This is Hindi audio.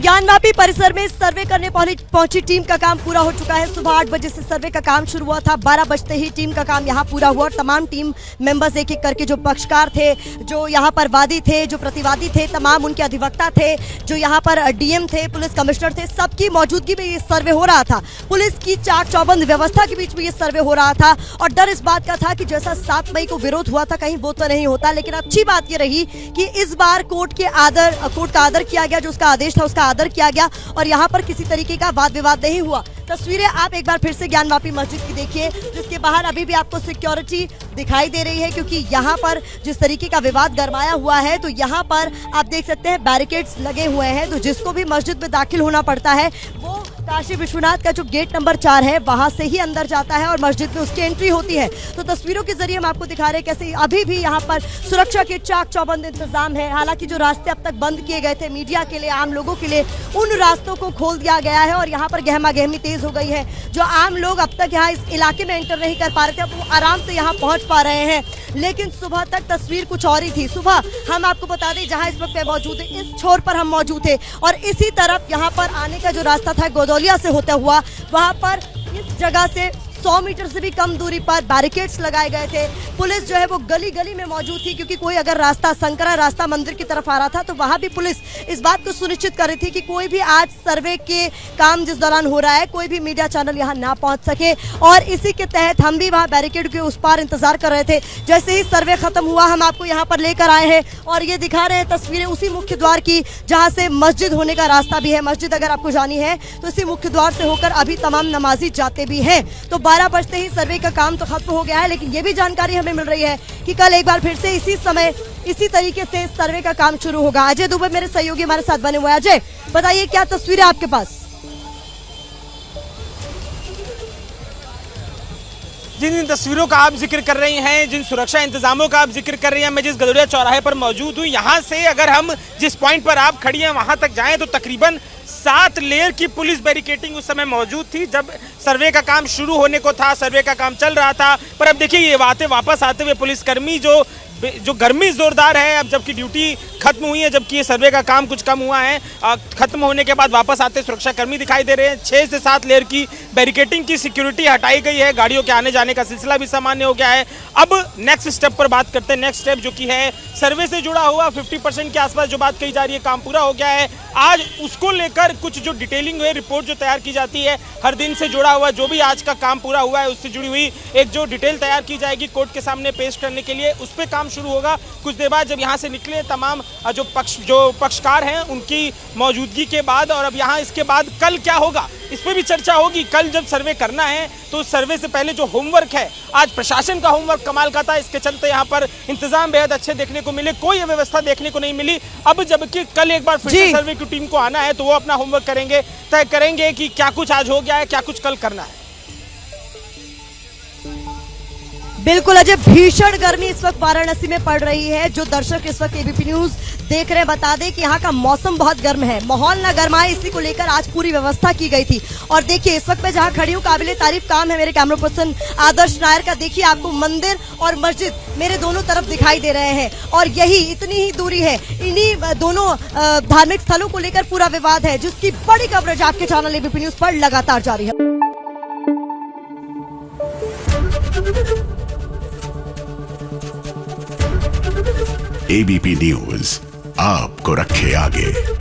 ज्ञानवापी परिसर में सर्वे करने पहुंची टीम का काम पूरा हो चुका है। सुबह 8 बजे से सर्वे का काम शुरू हुआ था। 12 बजते ही टीम का काम यहां पूरा हुआ और तमाम टीम मेंबर्स एक एक करके, जो पक्षकार थे, जो यहां पर वादी थे, जो प्रतिवादी थे, तमाम उनके अधिवक्ता थे, जो यहां पर डीएम थे, पुलिस कमिश्नर थे, सबकी मौजूदगी में ये सर्वे हो रहा था। पुलिस की चाक चौबंद व्यवस्था के बीच में ये सर्वे हो रहा था और डर इस बात का था कि जैसा 7 मई को विरोध हुआ था कहीं वो तो नहीं होता। लेकिन अच्छी बात ये रही कि इस बार कोर्ट का आदर किया गया, जो उसका आदेश था उसका आदर किया गया और यहाँ पर किसी तरीके का वाद विवाद नहीं हुआ। तस्वीरें आप एक बार फिर से ज्ञानवापी मस्जिद की देखिए, जिसके बाहर अभी भी आपको सिक्योरिटी दिखाई दे रही है, क्योंकि यहाँ पर जिस तरीके का विवाद गरमाया हुआ है तो यहाँ पर आप देख सकते हैं बैरिकेड्स लगे हुए हैं। तो जिसको भी मस्जिद में दाखिल होना पड़ता है वो काशी विश्वनाथ का जो गेट नंबर 4 है वहां से ही अंदर जाता है और मस्जिद में उसकी एंट्री होती है। तो तस्वीरों के जरिए हम आपको दिखा रहे हैं कैसे अभी भी यहाँ पर सुरक्षा के चाक चौबंद इंतजाम है। हालांकि जो रास्ते अब तक बंद किए गए थे मीडिया के लिए, आम लोगों के लिए, उन रास्तों को खोल दिया गया है और यहाँ पर गहमा गहमी तेज हो गई है। जो आम लोग अब तक यहाँ इस इलाके में एंटर नहीं कर पा रहे थे, अब वो आराम से यहाँ पहुंच पा रहे हैं। लेकिन सुबह तक तस्वीर कुछ और ही थी। सुबह हम आपको बता दें, जहां इस वक्त मौजूद है, इस छोर पर हम मौजूद थे और इसी तरफ यहाँ पर आने का जो रास्ता था गोदौलिया से होता हुआ, वहां पर इस जगह से 100 मीटर से भी कम दूरी पर बैरिकेड्स लगाए गए थे। पुलिस जो है वो गली गली में मौजूद थी, क्योंकि कोई अगर रास्ता संकरा रास्ता मंदिर की तरफ आ रहा था तो वहां भी पुलिस इस बात को सुनिश्चित कर रही थी कि कोई भी आज सर्वे के काम जिस दौरान हो रहा है कोई भी मीडिया चैनल यहां ना पहुंच सके। और इसी के तहत हम भी वहां बैरिकेड के उस पार इंतजार कर रहे थे। जैसे ही सर्वे खत्म हुआ हम आपको यहाँ पर लेकर आए हैं और ये दिखा रहे हैं तस्वीरें उसी मुख्य द्वार की जहाँ से मस्जिद होने का रास्ता भी है। मस्जिद अगर आपको जानी है तो इसी मुख्य द्वार से होकर अभी तमाम नमाजी जाते भी हैं। तो 12 बजते ही सर्वे का काम तो खत्म हो गया है, लेकिन ये भी जानकारी हमें मिल रही है कि कल एक बार फिर से इसी समय इसी तरीके से सर्वे का काम शुरू होगा। अजय दुबे मेरे सहयोगी हमारे साथ बने हुए हैं। अजय, बताइए क्या तस्वीरें आपके पास? जिन तस्वीरों का आप जिक्र कर रही हैं, जिन सुरक्षा इंतजामों का आप जिक्र कर रही हैं, मैं जिस गदौलिया चौराहे पर मौजूद हूँ, यहाँ से अगर हम जिस पॉइंट पर आप खड़ी हैं वहाँ तक जाएं तो तकरीबन 7 लेयर की पुलिस बैरिकेडिंग उस समय मौजूद थी जब सर्वे का काम शुरू होने को था। सर्वे का काम चल रहा था, पर अब देखिए ये बातें वापस आते हुए पुलिसकर्मी जो गर्मी जोरदार है, अब जबकि ड्यूटी खत्म हुई है, जबकि ये सर्वे का काम कुछ कम हुआ है, खत्म होने के बाद वापस आते सुरक्षाकर्मी दिखाई दे रहे हैं। 6 से 7 लेयर की बैरिकेडिंग की सिक्योरिटी हटाई गई है, गाड़ियों के आने जाने का सिलसिला भी सामान्य हो गया है। अब नेक्स्ट स्टेप पर बात करते हैं। नेक्स्ट स्टेप जो कि है सर्वे से जुड़ा हुआ 50% के आसपास जो बात कही जा रही है, काम पूरा हो गया है। आज उसको लेकर कुछ जो डिटेलिंग है, रिपोर्ट जो तैयार की जाती है, हर दिन से जुड़ा हुआ जो भी आज का काम पूरा हुआ है उससे जुड़ी हुई एक जो डिटेल तैयार की जाएगी कोर्ट के सामने पेश करने के लिए, उस पर काम शुरू होगा। कुछ देर बाद जब यहाँ से निकले तमाम जो पक्षकार हैं उनकी मौजूदगी के बाद, और अब यहाँ इसके बाद कल क्या होगा इस पर भी चर्चा होगी। कल जब सर्वे करना है तो सर्वे से पहले जो होमवर्क है, आज प्रशासन का होमवर्क कमाल का था, इसके चलते यहाँ पर इंतजाम बेहद अच्छे देखने को मिले, कोई व्यवस्था देखने को नहीं मिली। अब जबकि कल एक बार फिर से सर्वे की टीम को आना है तो वो अपना होमवर्क करेंगे, तय करेंगे कि क्या कुछ आज हो गया है, क्या कुछ कल करना है। बिल्कुल अजय, भीषण गर्मी इस वक्त वाराणसी में पड़ रही है। जो दर्शक इस वक्त एबीपी न्यूज देख रहे हैं, बता दें कि यहाँ का मौसम बहुत गर्म है, माहौल ना गर्माए इसी को लेकर आज पूरी व्यवस्था की गई थी। और देखिए इस वक्त मैं जहाँ खड़ी हूँ, काबिले तारीफ काम है मेरे कैमरा पर्सन आदर्श नायर का। देखिए आपको मंदिर और मस्जिद मेरे दोनों तरफ दिखाई दे रहे हैं और यही इतनी ही दूरी है। इन्हीं दोनों धार्मिक स्थलों को लेकर पूरा विवाद है, जिसकी बड़ी कवरेज आपके चैनल एबीपी न्यूज पर लगातार जारी है। एबीपी न्यूज आपको रखे आगे।